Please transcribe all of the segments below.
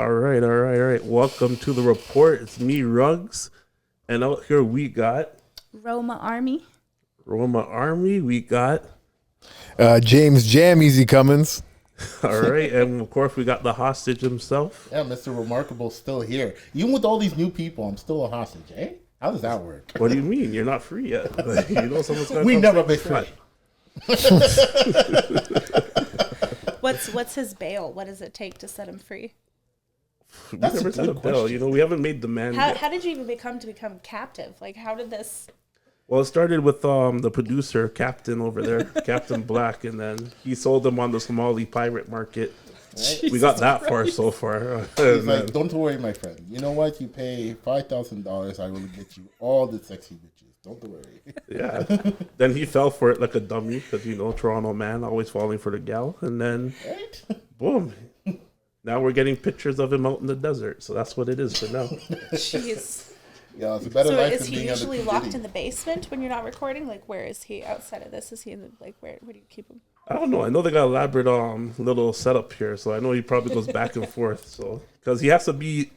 All right. Welcome to the report. It's me, RUGZ. And out here we got... Roma Army. We got... James Jam Easy Cummins. All right. And of course we got the hostage himself. Yeah, Mr. Remarkable's still here. Even with all these new people, I'm still a hostage, eh? How does that work? What do you mean? You're not free yet. Like, you know someone's gonna We come never take been your free. spot. What's his bail? What does it take to set him free? We That's never a set a good bill. question. You know, we haven't made demand yet. How did you even become captive? Like, how did this? Well, it started with the producer, Captain over there, Captain Black, and then he sold them on the Somali pirate market. Right? We got that far so far. He's like, don't worry, my friend. You know what? You pay $5,000, I will get you all the sexy bitches. Don't worry. Yeah. Then he fell for it like a dummy because, you know, Toronto man always falling for the gal. And then, Right? boom. Now we're getting pictures of him out in the desert. So that's what it is for now. Jeez. Yeah, it's a better So life is than he being usually under locked Diddy. in the basement when you're not recording? Like, where is he outside of this? Is he in the, like, where do you keep him? I don't know. I know they got elaborate little setup here. So I know he probably goes back and forth. So because he has to be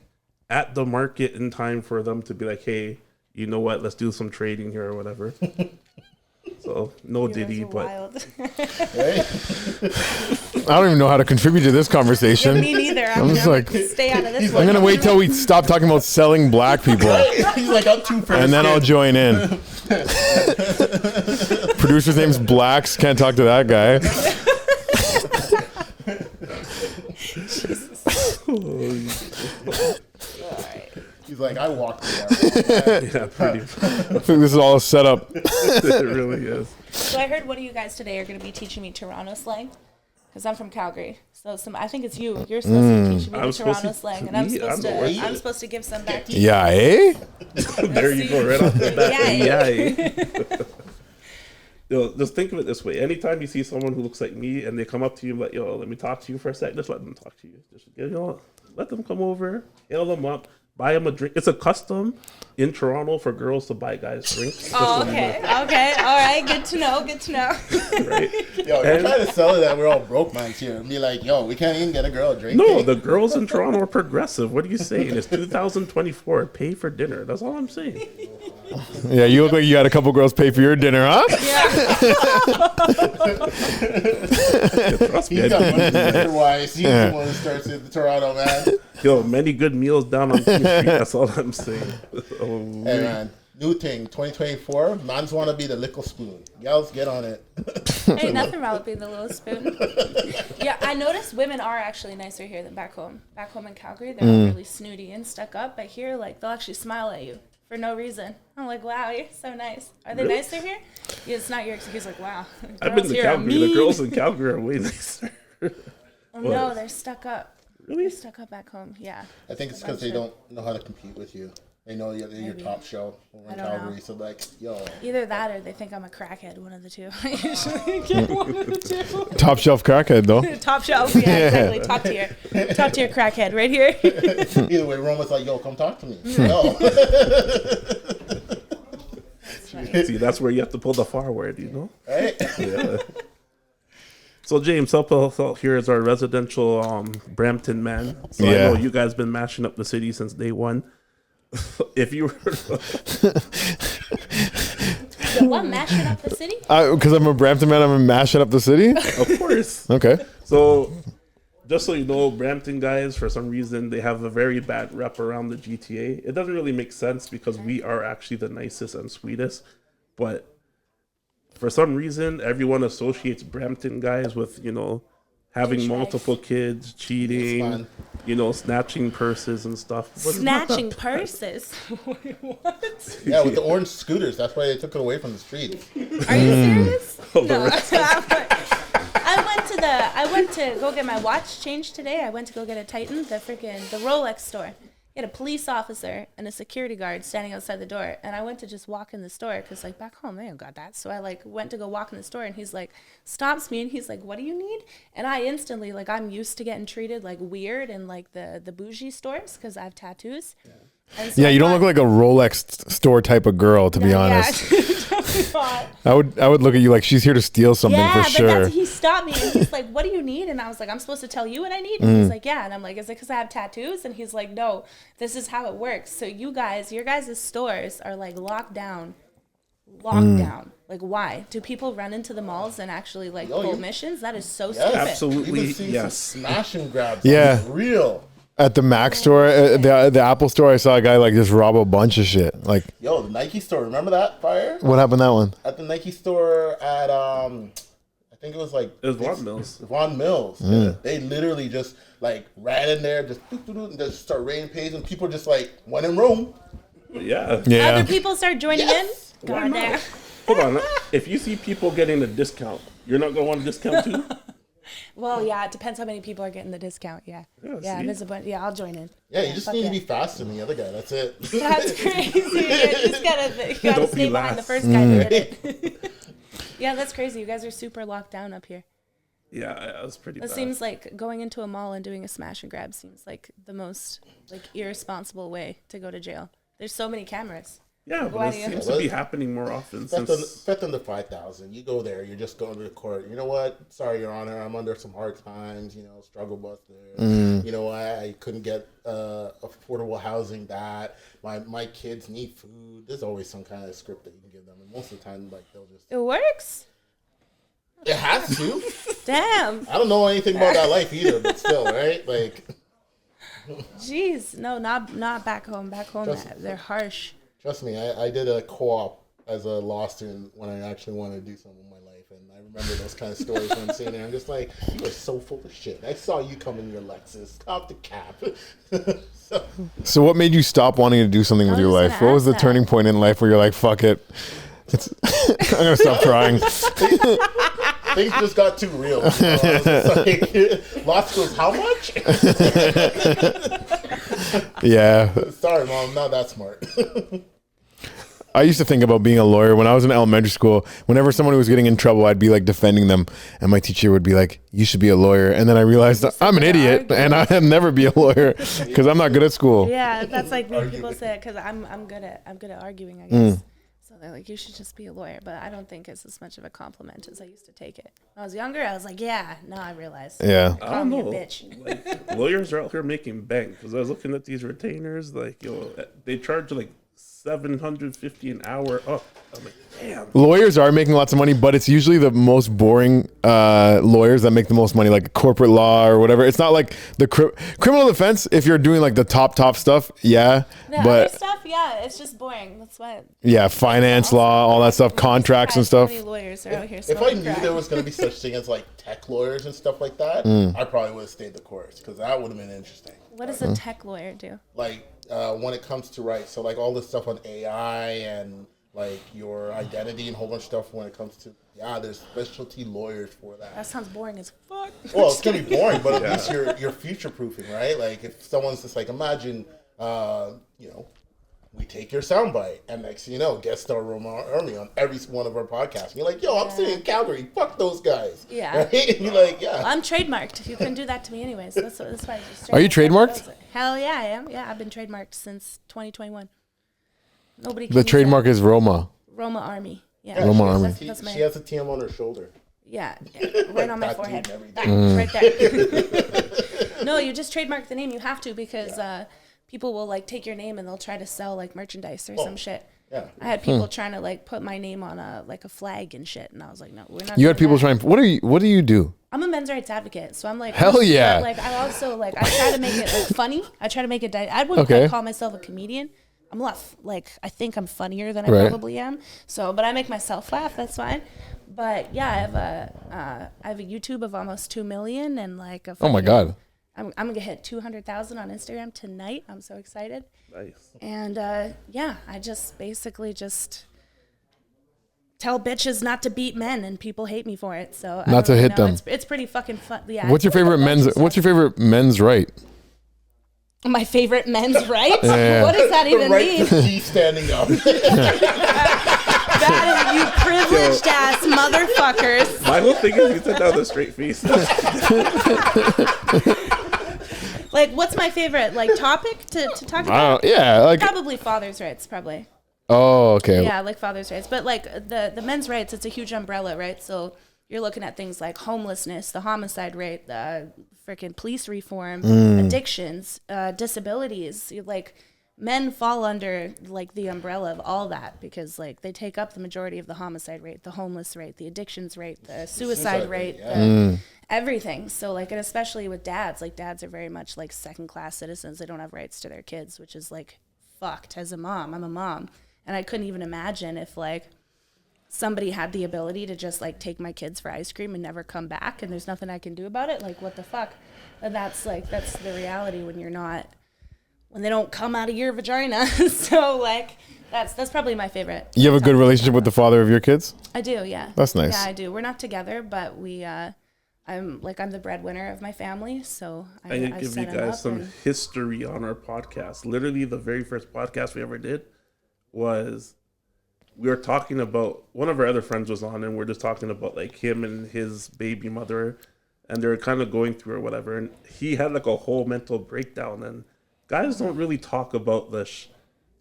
at the market in time for them to be like, hey, you know what? Let's do some trading here or whatever. So no You Diddy, guys are but wild. Right? I don't even know how to contribute to this Yeah, conversation. me neither. I'm just like, stay out of this. He's one. I'm going to wait till we stop talking about selling black people. He's like, I'm too fair. And then I'll join in. Producer's name's Blacks. Can't talk to that guy. He's like, I walked there. yeah, pretty. I think this is all a setup. It really is. So I heard one of you guys today are going to be teaching me Toronto slang, because I'm from Calgary. So I think it's you. You're supposed to be teaching me I'm the supposed Toronto to- slang, and I'm me? supposed I'm to. the I'm supposed to give some back to you. Yeah, eh? There you go, right off the bat. Yeah. Yo, just think of it this way. Anytime you see someone who looks like me and they come up to you like, yo, let me talk to you for a sec, just let them talk to you. Just, you know, let them come over, hail them up, buy them a drink. It's a custom in Toronto for girls to buy guys drinks. Oh, okay. Okay. All right. Good to know. Good to know. Right? Yo, you're trying to sell it that we're all broke mans here. And be like, yo, we can't even get a girl a drink. No, eh? the girls in Toronto are progressive. What are you saying? It's 2024. Pay for dinner. That's all I'm saying. Yeah, you look like you had a couple girls pay for your dinner, huh? Yeah, trust me. He's got money I do. wise. He's the one who starts in Toronto, man. Yo, many good meals down on King Street. That's all I'm saying. Oh, Hey, man. New thing, 2024. Mans want to be the little spoon. Gals, get on it. Hey, nothing wrong with being the little spoon. Yeah, I noticed women are actually nicer here than back home. Back home in Calgary, they're all really snooty and stuck up. But here, like, they'll actually smile at you for no reason. I'm like, wow, you're so nice. Are they Really? nicer here? Yeah, it's not your excuse. Like, wow. I've been girls to here are Calgary. The mean. girls in Calgary are way nicer. Oh, no, they're stuck up. Really? They're stuck up back home. Yeah. I think it's because they don't know how to compete with you. They know you're your Maybe. top shelf over I in don't Calgary. know. So, like, yo. Either that or they think I'm a crackhead. One of the two. I usually get one of the two. Top shelf crackhead, though. Top shelf. Yeah, exactly. Top tier. Top tier crackhead right here. Either way, Roma's like, yo, come talk to me. Yo. See, that's where you have to pull the forward, you know? Right? Yeah. So, James, help us out here as our residential Brampton man. So I Yeah. know you guys been mashing up the city since day one. If you were... What, mashing up the city? Because I'm a Brampton man, I'm going to mash it up the city? Of course. Okay. So, just so you know, Brampton guys, for some reason, they have a very bad rep around the GTA. It doesn't really make sense because we are actually the nicest and sweetest. But for some reason, everyone associates Brampton guys with, you know, having Douchebags. multiple kids, It's cheating, fun. you know, snatching purses and stuff. But it's not that Snatching bad. purses. Wait, what? Yeah, with the orange scooters. That's why they took it away from the streets. Are you serious? Oh, No. I went to go get my watch changed today. I went to go get a Titan, the Rolex store. You had a police officer and a security guard standing outside the door, and I went to just walk in the store because, like, back home they don't got that. So I went to go walk in the store, and he's like, stops me, and he's like, "What do you need?" And I instantly, I'm used to getting treated like weird in like the bougie stores because I have tattoos. Yeah. And so Yeah, I you don't thought- look like a Rolex store type of girl, to be honest. Yeah, definitely not. I would look at you like she's here to steal something Yeah, for but sure. he stopped me and he's like, "What do you need?" And I was like, "I'm supposed to tell you what I need." And he's like, "Yeah." And I'm like, "Is it because I have tattoos?" And he's like, "No, this is how it works. So your guys' stores are like locked down. Like, why? Do people run into the malls and actually like pull missions? That is so stupid." Absolutely, Even seeing yes. some smash and grabs. Yeah. Real. At the Mac store, the Apple store, I saw a guy like just rob a bunch of shit. Like, Yo, the Nike store. Remember that fire? what happened to that one? At the Nike store at I think it was like It was Vaughan Mills. Vaughan Mills. Yeah. They literally just like ran in there, just and just start raining pays, and people just like went in room. Yeah. Yeah. Other people start joining Yes. in. God damn. Hold on. If you see people getting a discount, you're not gonna want a discount too. Well, yeah, it depends how many people are getting the discount. Yeah, see? if it's a bunch, yeah, I'll join in. Yeah, you just fuck need yeah. to be faster than the other guy. That's it. That's crazy. You just gotta Don't stay be behind the last. first guy that did it. Yeah, that's crazy. You guys are super locked down up here. Yeah, that was pretty It bad. seems like going into a mall and doing a smash and grab seems like the most like irresponsible way to go to jail. There's so many cameras. Yeah, Why but do it you- seems to be happening more often since. Fifth under 5,000. You go there. You're just going to the court. You know what? Sorry, Your Honor. I'm under some hard times. You know, struggle bus there. You know, I couldn't get affordable housing. That my kids need food. There's always some kind of script that you can give them, and most of the time, like they'll just. It works. It has to. Damn. I don't know anything about that life either, but still, right? Like, Jeez. No, not back home. Back home, Just- they're harsh. trust me, I did a co-op as a law student when I actually wanted to do something with my life, and I remember those kind of stories when I'm sitting there. I'm just like, you are so full of shit. I saw you come in your Lexus, stop the cap. So what made you stop wanting to do something with I your was life? gonna What was the ask that. turning point in life where you're like, fuck it. I'm going to stop trying. Things just got too real. You know? I was just like, law school's how much? Yeah. Sorry, Mom, I'm not that smart. I used to think about being a lawyer when I was in elementary school. Whenever someone was getting in trouble, I'd be like defending them. And my teacher would be like, you should be a lawyer. And then I realized I'm an idiot and I'll never be a lawyer because I'm not good at school. Yeah, that's like me. People say it because I'm good at arguing, I guess. So they're like, you should just be a lawyer. But I don't think it's as much of a compliment as I used to take it. When I was younger, I was like, yeah. Now I realize. Yeah. I Call don't me a know. bitch. Like, lawyers are out here making bank because I was looking at these retainers. Like, yo, they charge like $750 an hour. Oh, I'm like, damn. Lawyers are making lots of money, but it's usually the most boring lawyers that make the most money, like corporate law or whatever. It's not like the criminal defense. If you're doing like the top stuff, yeah. The But other stuff, yeah, it's just boring. That's why. yeah, finance law, all that stuff, contracts and stuff. Many lawyers are out here If I smoking knew crack. there was going to be such thing as like tech lawyers and stuff like that, I probably would have stayed the course because that would have been interesting. What does a tech lawyer do? Like when it comes to rights, so like all this stuff on AI and like your identity and a whole bunch of stuff when it comes to there's specialty lawyers for that. That sounds boring as fuck. Well, it's gonna be boring, but at least you're future proofing, right? Like if someone's just like, imagine, you know, we take your soundbite, and next thing you know, guest star Roma Army on every one of our podcasts. And you're like, yo, I'm sitting in Calgary, fuck those guys. Yeah. Right? And you're like, yeah. I'm trademarked. You couldn't do that to me anyways. That's why I just Are you trademarked? Hell yeah, I am. Yeah, I've been trademarked since 2021. Nobody. Can The use trademark it. is Roma. Roma Army. Yeah. Roma she has Army. a T- That's my- she has a TM on her shoulder. Yeah, right on my Tattooed forehead. and everything. Right there. No, you just trademark the name. You have to because people will like take your name and they'll try to sell like merchandise or some shit. Yeah. I had people trying to like put my name on a flag and shit, and I was like, no, we're not. You had doing people that. trying. What do you do? I'm a men's rights advocate, so I'm like, Hell yeah. Like I also like I try to make it like, funny. I try to make it. I wouldn't Okay. quite call myself a comedian. I'm a lot like I think I'm funnier than I Right. probably am. So, but I make myself laugh. That's fine. But yeah, I have a YouTube of almost 2 million and like a. Oh my fucking- God. I'm gonna hit 200,000 on Instagram tonight. I'm so excited. Nice. And yeah, I just basically just tell bitches not to beat men, and people hate me for it. So I Not don't to really hit know. them. It's pretty fucking fun. Yeah. What's your favorite men's? What's your favorite men's right? My favorite men's right? Yeah. What does that even Right mean? to G standing up. That is you privileged ass motherfuckers. My whole thing is you said that with a straight face. Like, what's my favorite topic to talk about? Yeah, like Probably father's rights, probably. oh, okay. Yeah, like father's rights. But like the men's rights, it's a huge umbrella, right? So you're looking at things like homelessness, the homicide rate, the freaking police reform, addictions, disabilities. Like men fall under like the umbrella of all that because like they take up the majority of the homicide rate, the homeless rate, the addictions rate, the suicide rate, everything. So like, and especially with dads, like dads are very much like second class citizens. They don't have rights to their kids, which is like fucked as a mom. I'm a mom. And I couldn't even imagine if like somebody had the ability to just like take my kids for ice cream and never come back and there's nothing I can do about it. Like what the fuck? And that's the reality when they don't come out of your vagina. So like that's probably my favorite. You have a good relationship with the father of your kids? I do, yeah. That's nice. Yeah, I do. We're not together, but I'm the breadwinner of my family, so I need to give you guys some history on our podcast. Literally the very first podcast we ever did was we were talking about, one of our other friends was on and we're just talking about like him and his baby mother and they were kind of going through or whatever, and he had like a whole mental breakdown. And guys don't really talk about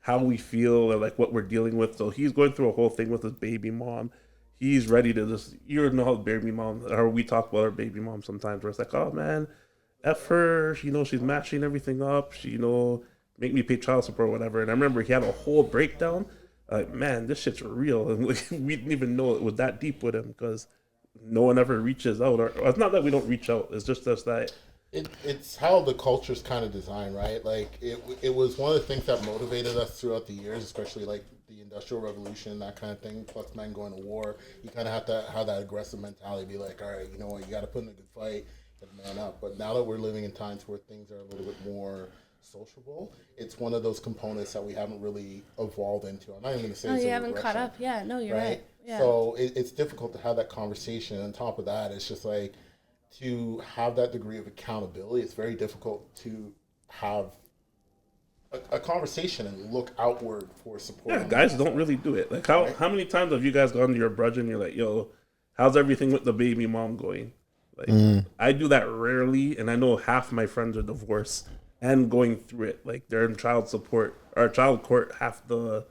how we feel or like what we're dealing with. So he's going through a whole thing with his baby mom. He's ready to just, you know how baby mom, or we talk about our baby mom sometimes where it's like, oh man, F her, she's mashing everything up, she, make me pay child support or whatever. And I remember he had a whole breakdown. Like, man, this shit's real. And like, we didn't even know it was that deep with him because no one ever reaches out. Or it's not that we don't reach out. It's just that. It's how the culture's kind of designed, right? Like, it was one of the things that motivated us throughout the years, especially like the Industrial Revolution, that kind of thing, plus men going to war. You kind of have to have that aggressive mentality, be like, all right, you know what, you got to put in a good fight, get the man up. But now that we're living in times where things are a little bit more sociable, it's one of those components that we haven't really evolved into. I'm not even going to say it's you a haven't regression, caught up. Yeah, no, you're right. Yeah. So it's difficult to have that conversation. On top of that, it's just like, to have that degree of accountability, it's very difficult to have a conversation and look outward for support. Yeah, guys don't really do it. Like how many times have you guys gone to your brother and you're like, yo, how's everything with the baby mom going? Like I do that rarely, and I know half my friends are divorced and going through it. Like they're in child support or child court half the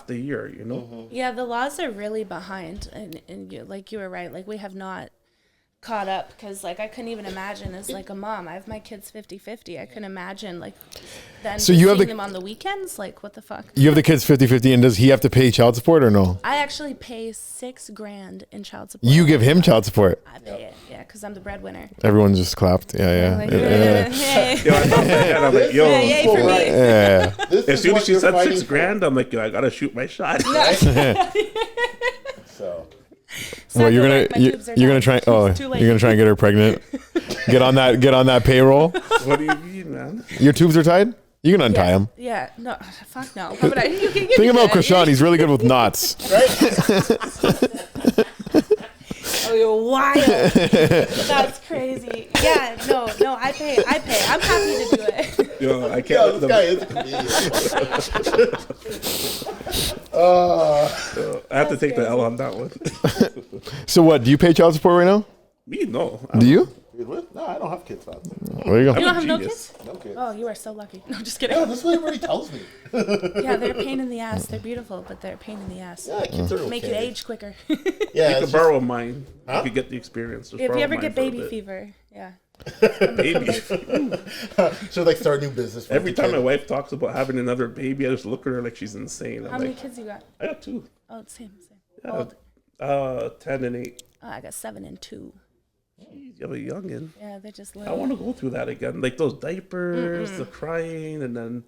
year, Yeah, the laws are really behind, and you were right. Like we have not caught up because like I couldn't even imagine as like a mom, I have my kids 50-50. I couldn't imagine like then so you have seeing them on the weekends. Like what the fuck? You have the kids 50-50, and does he have to pay child support or no? I actually pay $6,000 in child support. You give him child support? I pay it, yeah, because I'm the breadwinner. Everyone just clapped. Yeah. Like, hey. Yo, I thought that, I'm like, yo, Yay for me. Yeah. as soon as she said $6,000, I'm like, yo, I gotta shoot my shot. So. Well, you're gonna try. Oh, you're gonna try and get her pregnant. Get on that payroll. What do you mean, man? Your tubes are tied. You can untie them. Yeah, no, fuck no. How would I? You can Think about Krishan. He's really good with knots. Oh, you're wild. That's crazy. Yeah, no, I pay. I'm happy to do it. Yo, I can't. This guy is a comedian. I have to take the L on that one. So what? Do you pay child support right now? Me, no. Do you? No, I don't have kids, man. There you go. You don't have no Genius. kids? No kids. Oh, you are so lucky. No, just kidding. Yeah, this is what everybody tells me. Yeah, they're a pain in the ass. They're beautiful, but they're a pain in the ass. Yeah, kids are okay. Make you age quicker. Yeah, You could borrow mine. You could get the experience. Just If borrow you ever mine get for a baby bit. fever, yeah. Baby. So like start a new business. Every time my wife talks about having another baby, I just look at her like she's insane. I'm How many like, kids you got? I got 2. Oh, same. Yeah. Old. 10 and 8. Oh, I got 7 and 2. You have a youngin. Yeah, they're just I little. want to go through that again. Like those diapers, the crying, and then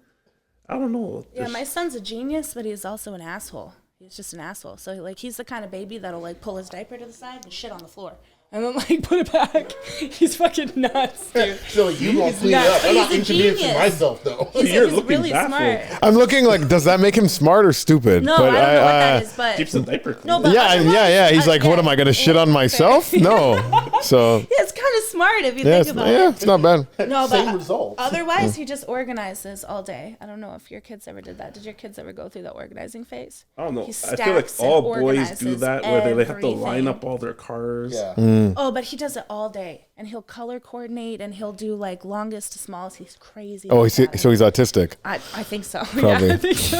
I don't know. Yeah, my son's a genius, but he's also an asshole. He's just an asshole. So like he's the kind of baby that'll like pull his diaper to the side and shit on the floor. And then like put it back. He's fucking nuts, dude. So you won't clean it nuts. up. I'm not He's a inconveniencing genius. myself though. You're He's looking really baffled. smart. I'm looking like, does that make him smart or stupid? No, I don't know what that is, but Keeps the diaper clean. no, but Yeah, otherwise- yeah. He's like, what yeah. am I gonna shit on myself? No. So Yeah, it's kind of smart if you think about it. It's not bad. No, Same but results. otherwise, he just organizes all day. I don't know if your kids ever did that. Did your kids ever go through the organizing phase? I don't know. He I feel like stacks and all boys do organizes that, where they have to everything. line up all their cars. Yeah. Oh, but he does it all day, and he'll color coordinate, and he'll do like longest to smallest. He's crazy. Oh, like that. so he's autistic. I think so. Probably. Yeah, I think so.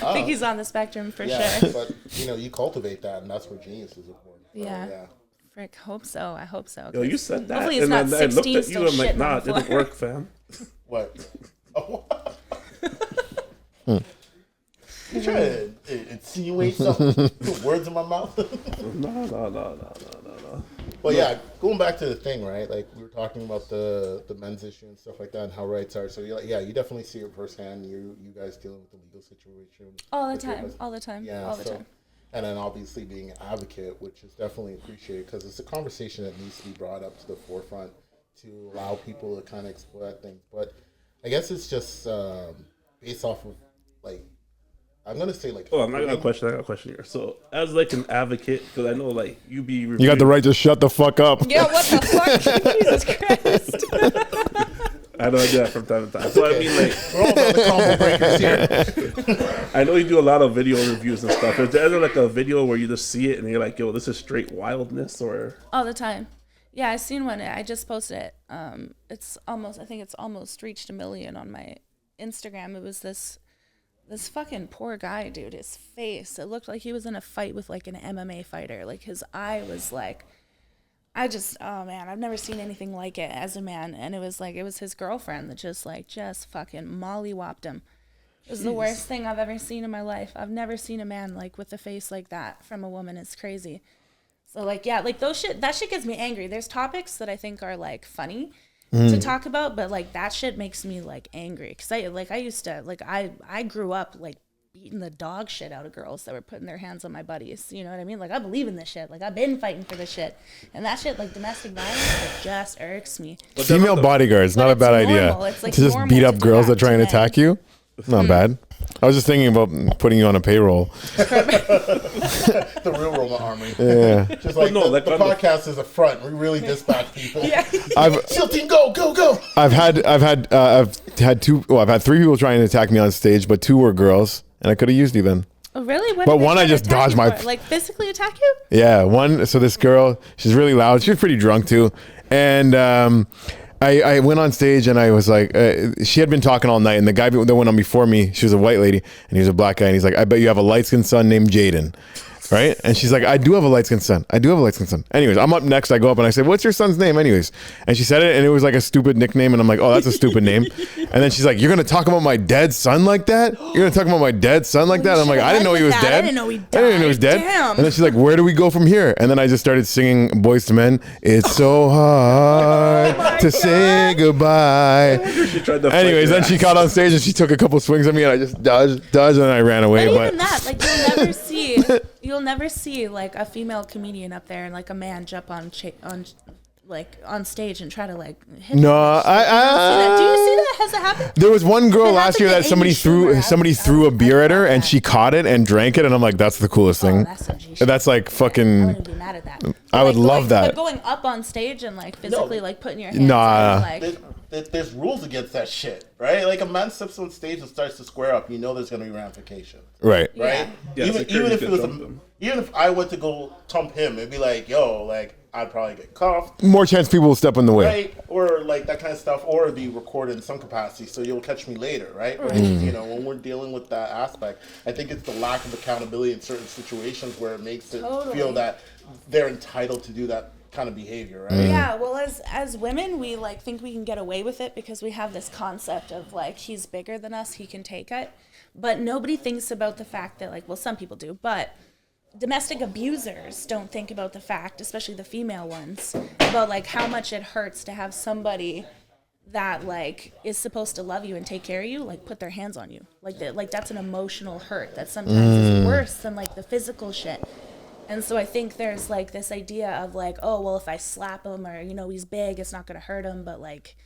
I think he's on the spectrum for sure. But you cultivate that, and that's where genius is important. Yeah. Yeah. Frick, hope so. I hope so. Yo, you said that, Hopefully it's and not then I looked 16 at you still and I'm like, shitting nah, on it the didn't floor. work, fam. What? You trying to insinuate something? Put words in my mouth? No. Well, yeah, going back to the thing, right? Like, we were talking about the men's issue and stuff like that and how rights are. So, you're like, yeah, you definitely see it firsthand. You guys dealing with the legal situation. All the time. Yeah, All the time. And then obviously being an advocate, which is definitely appreciated because it's a conversation that needs to be brought up to the forefront to allow people to kind of explore things. But I guess it's just based off of, like, I'm going to say, like... Oh, I got a question here. So, as, like, an advocate, because I know, like, you be... You got the right to shut the fuck up. Yeah, what the fuck? Jesus Christ. I know I do that from time to time. So, I mean, like... We're all about the combo breakers here. I know you do a lot of video reviews and stuff. Is there ever, like, a video where you just see it and you're like, yo, this is straight wildness, or... All the time. Yeah, I seen one. I just posted it. I think it's almost reached 1 million on my Instagram. It was this fucking poor guy, dude. His face, it looked like he was in a fight with like an MMA fighter. Like his eye was like, oh man, I've never seen anything like it as a man. And it was his girlfriend that just fucking mollywopped him. It was the worst thing I've ever seen in my life. I've never seen a man like with a face like that from a woman. It's crazy. So like, yeah, like that shit gets me angry. There's topics that I think are like funny to talk about, but like that shit makes me like angry. Cause I grew up like beating the dog shit out of girls that were putting their hands on my buddies. You know what I mean? Like I believe in this shit. Like I've been fighting for this shit. And that shit, like domestic violence, it just irks me. Female bodyguards, not a it's bad normal. idea. It's like to just normal beat to up do girls that that try and to men. attack you. Not bad. I was just thinking about putting you on a payroll. The real Roma Army. Yeah. Just like No, the like, podcast is a front. We really dispatch people. Yeah. SEAL team, go. I've had 3 people trying to attack me on stage, but 2 were girls, and I could have used you then. Oh, really? What But did they one try I to just attack dodged you my- for? Like physically attack you? Yeah, one. So this girl, she's really loud. She was pretty drunk too, and I went on stage and I was like, she had been talking all night, and the guy that went on before me, she was a white lady, and he was a black guy, and he's like, I bet you have a light-skinned son named Jaden. Right? And she's like, I do have a light-skinned son. Anyways, I'm up next. I go up and I say, what's your son's name anyways? And she said it, and it was like a stupid nickname. And I'm like, oh, that's a stupid name. And then she's like, you're going to talk about my dead son like that? You're going to talk about my dead son like that? And I'm like, I didn't know he was dead. I didn't know he died. dead. Damn. And then she's like, where do we go from here? And then I just started singing Boys to Men. It's so hard to say goodbye. She tried to Anyways, then she got on stage and she took a couple swings at me, and I just dodged, and then I ran away. But even that, like you'll never see like a female comedian up there and like a man jump on stage and try to like hit No, her. Do you see that? Has it happened? There was one girl It last happened year to that somebody Amy threw Schumer. a beer at her, I and love she caught it and drank it, and I'm like, that's the coolest thing. That's some G shit. That's like I fucking. wouldn't be mad at that. I would love that. But going up on stage and like physically like putting your hands Nah. on, like There's rules against that shit, right? Like a man steps on stage and starts to square up, you know there's going to be ramifications, Right. right? Yeah, even if it was jump them. even if I went to go thump him, it'd be like, yo, like I'd probably get cuffed, More chance people will step in the way. right? Or like that kind of stuff, or be recorded in some capacity, so you'll catch me later, right? Or, you know, when we're dealing with that aspect, I think it's the lack of accountability in certain situations where it makes it feel that they're entitled to do that kind of behavior, right? yeah, well, as women, we like think we can get away with it because we have this concept of like he's bigger than us, he can take it. But nobody thinks about the fact that like, well, some people do, but domestic abusers don't think about the fact, especially the female ones, about like how much it hurts to have somebody that like is supposed to love you and take care of you like put their hands on you. Like that, like that's an emotional hurt that sometimes is worse than like the physical shit. And so I think there's like this idea of like, oh, well, if I slap him or, you know, he's big, it's not going to hurt him. But like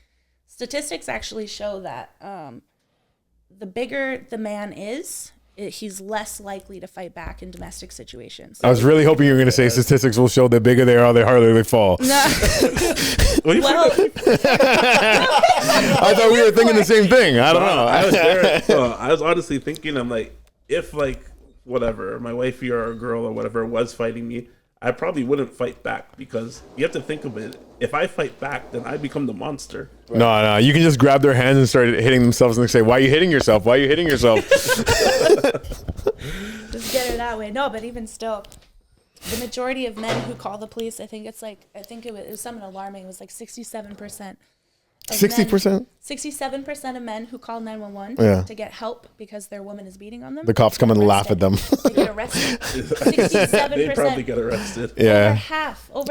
statistics actually show that the bigger the man is he's less likely to fight back in domestic situations. I was really hoping you were going to say statistics will show the bigger they are, the harder they fall. No. Well, I thought we were thinking the same thing. I don't know. I was there. So I was honestly thinking, I'm like, if like whatever, my wifey or a girl or whatever was fighting me, I probably wouldn't fight back, because you have to think of it. If I fight back, then I become the monster. No, you can just grab their hands and start hitting themselves and say, "Why are you hitting yourself? Why are you hitting yourself?" Just get it that way. No, but even still, the majority of men who call the police, I think it was something alarming. It was like 67%. 60%? 67% of men who call 911 Yeah. to get help because their woman is beating on them. The cops come and laugh at them. They get arrested. 67%. They probably get arrested. Yeah. Over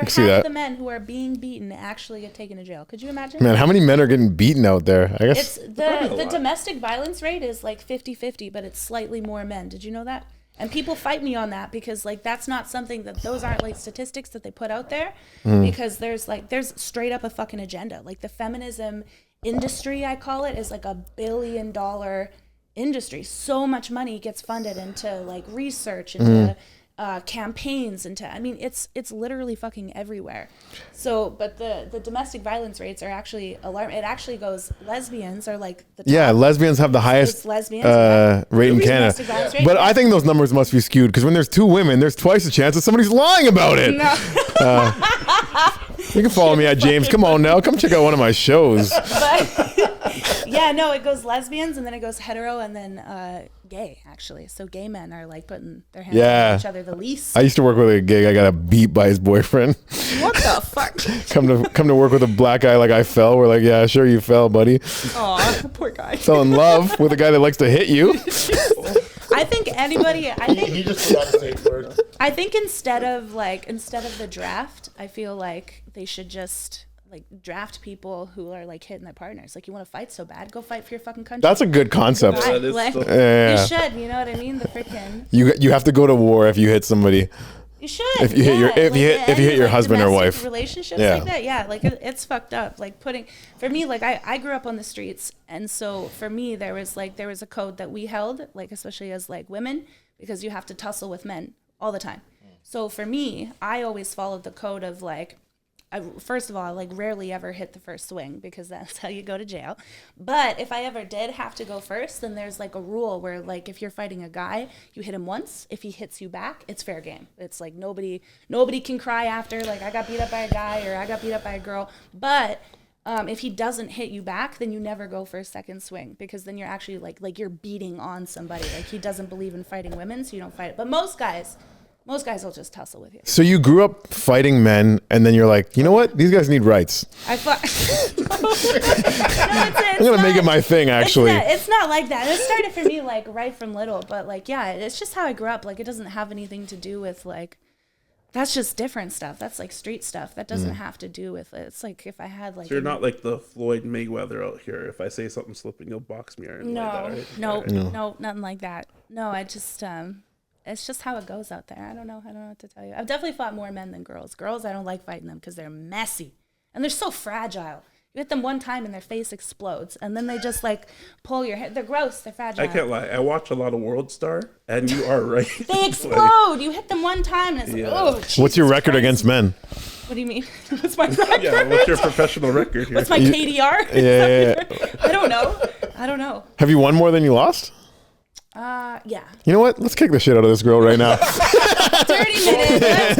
half that. of the men who are being beaten actually get taken to jail. Could you imagine? Man, how many men are getting beaten out there? I guess. It's Probably a the lot. domestic violence rate is like 50-50, but it's slightly more men. Did you know that? And people fight me on that because like that's not something those aren't like statistics that they put out there, because there's straight up a fucking agenda. Like the feminism industry, I call it, is like $1 billion industry. So much money gets funded into like research, into campaigns, it's literally fucking everywhere. So, but the domestic violence rates are actually alarming. It actually goes, lesbians are like the top. Yeah, lesbians have the highest It's lesbians, yeah. rate in Domestic Canada. violence rate, But yeah. I think those numbers must be skewed, because when there's 2 women, there's twice the chance that somebody's lying about it. No. You can follow me at James. Come on now. Come check out one of my shows. But yeah, no, it goes lesbians, and then it goes hetero, and then gay, actually. So gay men are like putting their hands on each other the least. I used to work with a gay guy, got beat by his boyfriend. What the fuck? come to work with a black guy, like I fell. We're like, yeah, sure you fell, buddy. Aw, poor guy. Fell in love with a guy that likes to hit you. I think He just forgot to say the word. I think instead of the draft, I feel like they should just like draft people who are like hitting their partners. Like, you want to fight so bad, go fight for your fucking country. That's a good concept. Right, That is like, so- Yeah. you should, you know what I mean? The freaking You have to go to war if you hit somebody. you should. If you hit your- if you hit any, your like, husband or domestic wife. relationships Yeah. like that, yeah, like it's fucked up. Like for me, like I grew up on the streets, and so for me there was a code that we held, like especially as like women, because you have to tussle with men all the time. So for me, I always followed the code of like, first of all, like rarely ever hit the first swing, because that's how you go to jail. But if I ever did have to go first, then there's like a rule where like if you're fighting a guy, you hit him once. If he hits you back, it's fair game. It's like nobody can cry after like I got beat up by a guy or I got beat up by a girl. But if he doesn't hit you back, then you never go for a second swing, because then you're actually like you're beating on somebody. Like, he doesn't believe in fighting women, so you don't fight it. But most guys will just tussle with you. So you grew up fighting men, and then you're like, you know what? These guys need rights. I fought. I'm gonna make it my thing. Actually, It's not like that. It started for me like right from little, but like yeah, it's just how I grew up. Like, it doesn't have anything to do with like. That's just different stuff. That's like street stuff. That doesn't have to do with it. It's like if I had like. So you're not like the Floyd Mayweather out here. If I say something slipping, you'll box me or anything like that, right? No, nothing like that. No, I just it's just how it goes out there. I don't know what to tell you. I've definitely fought more men than girls. Girls, I don't like fighting them because they're messy and they're so fragile. You hit them one time and their face explodes, and then they just like pull your hair. They're gross. They're fragile. I can't lie. I watch a lot of World Star, and you are right. They explode. You hit them one time, and it's like, oh. what's your Jesus record Christ. against men? What do you mean? What's my record? Yeah, what's your professional record here? What's my KDR? Yeah. I don't know. Have you won more than you lost? Yeah. You know what? Let's kick the shit out of this girl right now. 30 minutes. Let's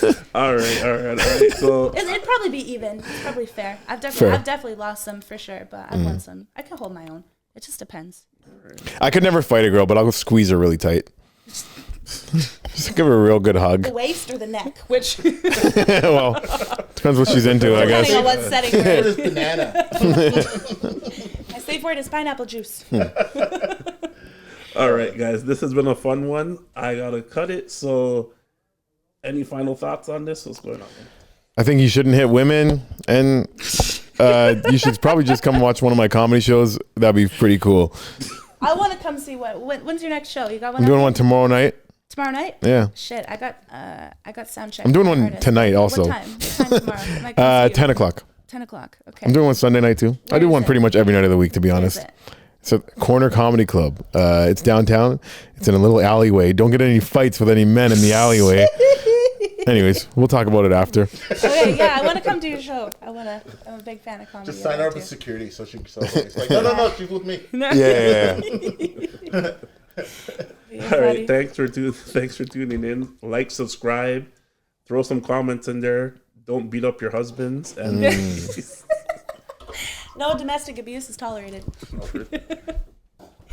go. All right. So It'd probably be even. It's probably fair. I've definitely lost some for sure, but I've won some. I can hold my own. It just depends. I could never fight a girl, but I'll squeeze her really tight. Just give her a real good hug. The waist or the neck? Which Well, depends what she's into, I depending on guess. what setting we're It in. is banana. My safe word is pineapple juice. all right, guys, this has been a fun one. I gotta cut it. So, any final thoughts on this? What's going on? I think you shouldn't hit women, and you should probably just come watch one of my comedy shows. That'd be pretty cool. I want to come see when's your next show? You got one? I'm doing one tomorrow night. Tomorrow night? Yeah. Shit, I got sound check. I'm doing with one artist. tonight also. What time? What time tomorrow? I might come see you. 10 o'clock. 10 o'clock. Okay. I'm doing one Sunday night too. I Where do is one it? pretty much every night of the week, to be Where is honest. it? So Corner Comedy Club. It's downtown. It's in a little alleyway. Don't get any fights with any men in the alleyway. Anyways, we'll talk about it after. Okay, yeah, I want to come to your show. I'm a big fan of comedy. Just sign her up with security so she can sell it. Like, no, she's with me. Yeah. All right, thanks for tuning in. Like, subscribe, throw some comments in there. Don't beat up your husbands, and no domestic abuse is tolerated.